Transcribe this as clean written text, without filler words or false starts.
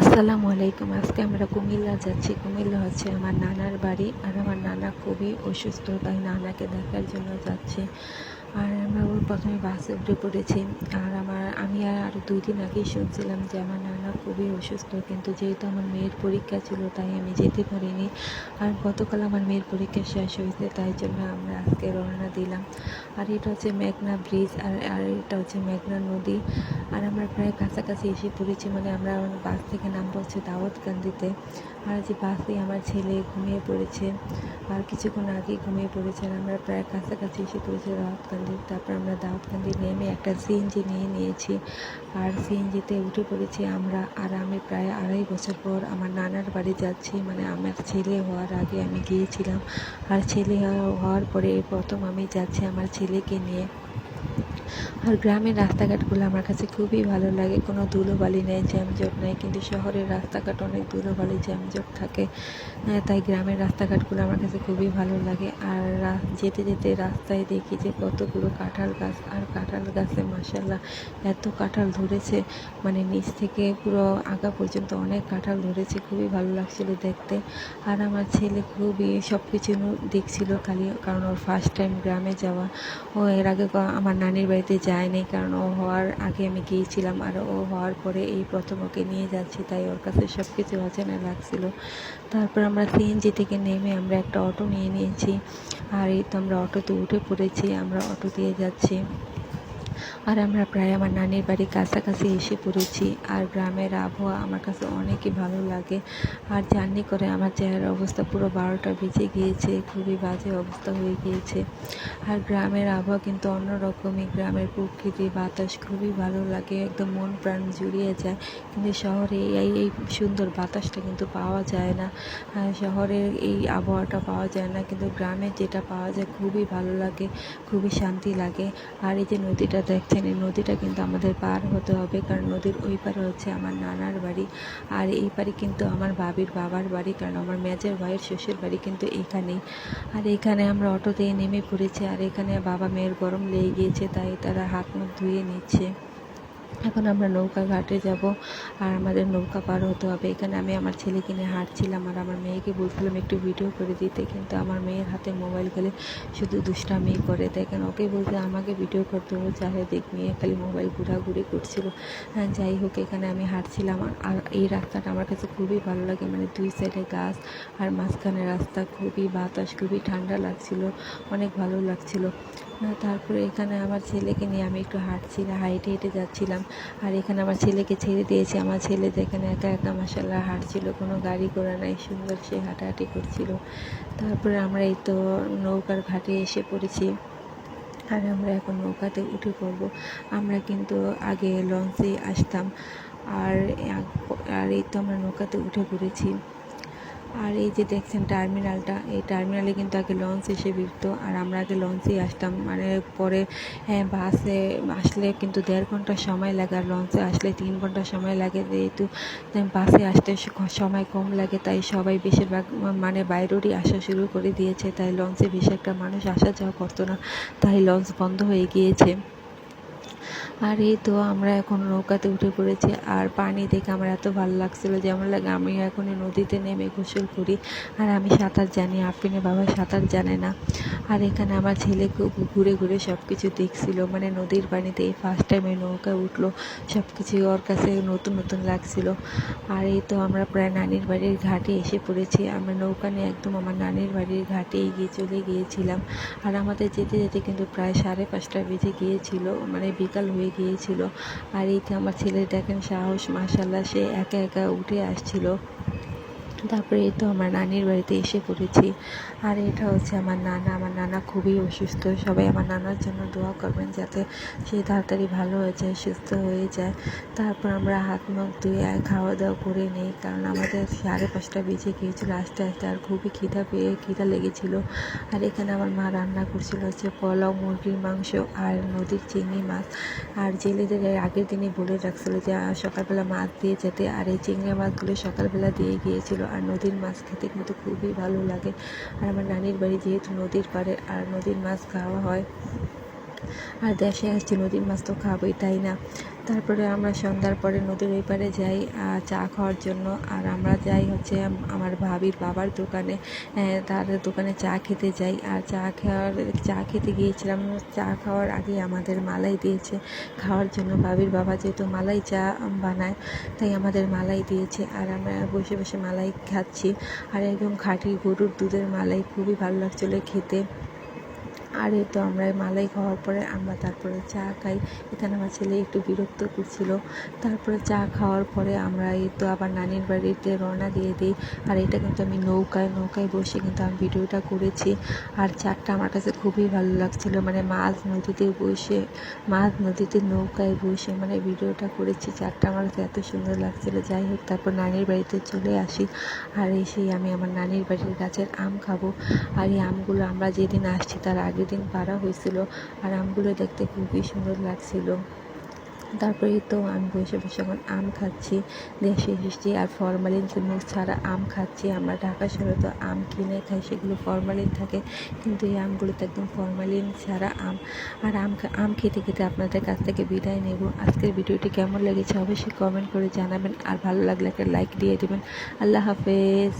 আসসালামু আলাইকুম। আজকে আমরা কুমিল্লা যাচ্ছি। কুমিল্লা হচ্ছে আমার নানার বাড়ি। আর আমার নানা খুবই অসুস্থ, তাই নানাকে দেখার জন্য যাচ্ছি। আর আমরা প্রথমে বাসে উঠে পড়েছি। আর আমি আরও 2 দিন আগেই শুনছিলাম যে আমার নানা খুবই অসুস্থ, কিন্তু যেহেতু আমার মেয়ের পরীক্ষা ছিল তাই আমি যেতে পারিনি। আর গতকাল আমার মেয়ের পরীক্ষা শেষ হয়েছে, তাই জন্য আমরা আজকে রওনা দিলাম। আর এটা হচ্ছে মেঘনা ব্রিজ, আর এটা হচ্ছে মেঘনা নদী। আর আমরা প্রায় কাছাকাছি এসে পড়েছি, মানে আমরা বাস থেকে নামবো হচ্ছে দাউদকান্দিতে। আর যে বাসে আমার ছেলে ঘুমিয়ে পড়েছে, আর কিছুক্ষণ আগেই ঘুমিয়ে পড়েছে। আর আমরা প্রায় কাছাকাছি এসে পড়েছি দাউদকান্দি। তারপর আমরা দাউদকান্দি নেমে একটা সিএনজি নিয়ে নিয়েছি, আর সিএনজিতে উঠে পড়েছি আমরা। আর আমি প্রায় 2.5 বছর পর আমার নানার বাড়ি যাচ্ছি, মানে আমার ছেলে হওয়ার আগে আমি গিয়েছিলাম, আর ছেলে হওয়ার পরে এই প্রথম আমি যাচ্ছি আমার ছেলেকে নিয়ে। আর গ্রামের রাস্তাঘাটগুলো আমার কাছে খুবই ভালো লাগে, কোনো ধুলোবালি নেই, জ্যামজট নেই। কিন্তু শহরের রাস্তাঘাট অনেক ধুলোবালি জ্যামজট থাকে, তাই গ্রামের রাস্তাঘাটগুলো আমার কাছে খুবই ভালো লাগে। আর যেতে যেতে রাস্তায় দেখি যে কতগুলো কাঁঠাল গাছ, আর কাঁঠাল গাছে মাশাআল্লাহ এত কাঁঠাল ধরেছে, মানে নিচ থেকে পুরো আগা পর্যন্ত অনেক কাঁঠাল ধরেছে, খুবই ভালো লাগছিল দেখতে। আর আমার ছেলে খুবই সব কিছু দেখছিল খালি, কারণ ওর ফার্স্ট টাইম গ্রামে যাওয়া। ও এর আগে আমার নানির বাড়িতে যায়নি, কারণ ও হওয়ার আগে আমি গিয়েছিলাম, আর ও হওয়ার পরে এই প্রথম ওকে নিয়ে যাচ্ছি, তাই ওর কাছে সব কিছু অচেনা লাগছিল। তারপর আমরা সিএনজি থেকে নেমে আমরা একটা অটো নিয়ে নিয়েছি। আর এই তো আমরা অটোতে উঠে পড়েছি, আমরা অটো দিয়ে যাচ্ছি। আর আমরা প্রায় আমার নানির বাড়ির কাছাকাছি এসে পড়েছি। আর গ্রামের আবহাওয়া আমার কাছে অনেকই ভালো লাগে। আর জার্নি করে আমার চেহারার অবস্থা পুরো 12টা বেজে গিয়েছে, খুবই বাজে অবস্থা হয়ে গিয়েছে। আর গ্রামের আবহাওয়া কিন্তু অন্যরকমই, গ্রামের প্রকৃতি বাতাস খুবই ভালো লাগে, একদম মন প্রাণ জুড়িয়ে যায়। কিন্তু শহরে এই সুন্দর বাতাসটা কিন্তু পাওয়া যায় না, শহরের এই আবহাওয়াটা পাওয়া যায় না। কিন্তু গ্রামে যেটা পাওয়া যায় খুবই ভালো লাগে, খুবই শান্তি লাগে। আর এই যে নদীটা দেখছেন, এই নদীটা কিন্তু আমাদের পার হতে হবে, কারণ নদীর ওই পারে হচ্ছে আমার নানার বাড়ি, আর এই পারে কিন্তু আমার বাবির বাবার বাড়ি, কারণ আমার মেজের ভাইয়ের শ্বশুর বাড়ি কিন্তু এইখানেই। আর এখানে আমরা অটো দিয়ে নেমে পড়েছি, আর এখানে বাবা মেয়ের গরম লেগে গিয়েছে, তাই তারা হাত মুখ ধুয়ে নিচ্ছে। এখন আমরা নৌকা ঘাটে যাব, আর আমাদের নৌকা পার হতে হবে। এখানে আমি আমার ছেলেকে নিয়ে হাঁটছিলাম, আর আমার মেয়েকে বলছিলাম একটু ভিডিও করে দিতে, কিন্তু আমার মেয়ের হাতে মোবাইল গেলে শুধু দুষ্টামি করে। দেখেন, ওকে বলতে আমাকে ভিডিও করতে হবে, চারিদিক নিয়ে খালি মোবাইল ঘোরাঘুরি করছিল। যাই হোক, এখানে আমি হাঁটছিলাম। আর এই রাস্তাটা আমার কাছে খুবই ভালো লাগে, মানে 2 সাইডে গাছ, আর মাঝখানে রাস্তা, খুবই বাতাস, খুবই ঠান্ডা লাগছিল, অনেক ভালো লাগছিল। তারপরে এখানে আমার ছেলেকে নিয়ে আমি একটু হেঁটে হেঁটে যাচ্ছিলাম। আর এখানে আমার ছেলেকে ছেড়ে দিয়েছি, আমার ছেলে যেখানে একা একা মাশাআল্লাহ হাঁটছিল, কোনো গাড়ি ঘোড়া নাই, সুন্দর সে হাঁটাহাঁটি করছিল। তারপরে আমরা এই তো নৌকার ঘাটে এসে পড়েছি, আর আমরা এখন নৌকাতে উঠে পড়ব। আমরা কিন্তু আগে লঞ্চে আসতাম, আর আর এই তো আমরা নৌকাতে উঠে পড়েছি। আর এই যে দেখছেন টার্মিনালটা, এই টার্মিনালে কিন্তু আগে লঞ্চ এসে ভিড়তো, আর আমরা আগে লঞ্চেই আসতাম। মানে পরে বাসে আসলে কিন্তু 1.5 ঘন্টা সময় লাগে, আর লঞ্চে আসলে 3 ঘন্টা সময় লাগে। যেহেতু বাসে আসতে সময় কম লাগে, তাই সবাই বেশিরভাগ মানে বাইরেরই আসা শুরু করে দিয়েছে, তাই লঞ্চে বেশি একটা মানুষ আসা যাওয়া করতো না, তাই লঞ্চ বন্ধ হয়ে গিয়েছে। আর এই তো আমরা এখন নৌকাতে উঠে পড়েছি, আর পানি দেখে আমার এত ভালো লাগছিলো যে আমার লাগে আমি এখন নদীতে নেমে গোসল করি। আর আমি সাঁতার জানি, আফরিনের বাবা সাঁতার জানে না। আর এখানে আমার ছেলে খুব ঘুরে ঘুরে সব কিছু দেখছিল, মানে নদীর পানিতে এই ফার্স্ট টাইম এই নৌকায় উঠলো, সব কিছু ওর কাছে নতুন নতুন লাগছিল। আর এই তো আমরা প্রায় নানির বাড়ির ঘাটে এসে পড়েছি। আমরা নৌকা নিয়ে একদম আমার নানির বাড়ির ঘাটে চলে গিয়েছিলাম। আর আমাদের যেতে যেতে কিন্তু প্রায় 5:30 বেজে গিয়েছিল, মানে বিকাল হয়ে গিয়েছিল। আর এই তো আমার ছেলে দেখেন সাহস, মাশাআল্লাহ, সে একা একা উঠে আসছিল। তারপরে এই তো আমার নানির বাড়িতে এসে পড়েছি। আর এটা হচ্ছে আমার নানা খুবই অসুস্থ, সবাই আমার নানার জন্য দোয়া করবেন যাতে সে তাড়াতাড়ি ভালো হয়ে যায়, সুস্থ হয়ে যায়। তারপর আমরা হাত মুখ ধুয়ে খাওয়া দাওয়া করে নিই, কারণ আমাদের 5:30 বেজে গিয়েছিল আস্তে আস্তে, আর খুবই খিদা লেগেছিল। আর এখানে আমার মা রান্না করছিল হচ্ছে পোলাও, মুরগির মাংস, আর নদীর চিংড়ি মাছ। আর জেলেদের আগের দিনই বলে রাখছিল যে সকালবেলা মাছ দিয়ে যেতে, আর এই চিংড়ি মাছগুলো সকালবেলা দিয়ে গিয়েছিল। আর নদীর মাছ খেতে কিন্তু খুবই ভালো লাগে, আর আমার নানির বাড়ি যেহেতু নদীর পাড়ে, আর নদীর মাছ খাওয়া হয়। আর দেশে আসছি, নদীর মাছ তো খাবোই, তাই না? তারপরে আমরা সন্ধ্যার পরে নদীর ওই পারে যাই চা খাওয়ার জন্য। আর আমরা যাই হচ্ছে আমার ভাবির বাবার দোকানে, তার দোকানে চা খেতে যাই। আর চা খেতে গিয়েছিলাম, চা খাওয়ার আগে আমাদের মালাই দিয়েছে খাওয়ার জন্য। ভাবির বাবা যেহেতু মালাই চা বানায়, তাই আমাদের মালাই দিয়েছে। আর আমরা বসে বসে মালাই খাচ্ছি। আর একদম খাঁটি গরুর দুধের মালাই, খুবই ভালো লাগছিলো খেতে। আর এই তো আমরা মালাই খাওয়ার পরে আমরা তারপরে চা খাই। এখানে আমার ছেলে একটু বিরক্ত করছিল। তারপরে চা খাওয়ার পরে আমরা এই তো আবার নানির বাড়িতে রওনা দিয়ে দিই। আর এটা কিন্তু আমি নৌকায় বসে কিন্তু আমি ভিডিওটা করেছি। আর চাটা আমার কাছে খুবই ভালো লাগছিলো, মানে মাঝ নদীতে নৌকায় বসে মানে ভিডিওটা করেছি। চাটা আমার কাছে এত সুন্দর লাগছিলো। যাই হোক, তারপর নানির বাড়িতে চলে আসি। আর এসেই আমি আমার নানির বাড়ির গাছের আম খাবো। আর এই আমগুলো আমরা যেদিন আসছি তার আগের দিন পাড়া হয়েছিল। আর আমগুলো দেখতে খুবই সুন্দর লাগছিল। তারপরেই তো আমি বসে বসে এখন আম খাচ্ছি, দেশে এসেছি। আর ফরমালিন ছাড়া আম খাচ্ছি। আমরা ঢাকা শহরে তো আম কিনে খাই, সেগুলো ফরমালিন থাকে, কিন্তু এই আমগুলোতে একদম ফরমালিন ছাড়া আম। আর আম খেতে খেতে আপনাদের কাছ থেকে বিদায় নেব। আজকের ভিডিওটি কেমন লেগেছে অবশ্যই কমেন্ট করে জানাবেন। আর ভালো লাগলে একটা লাইক দিয়ে দেবেন। আল্লাহ হাফেজ।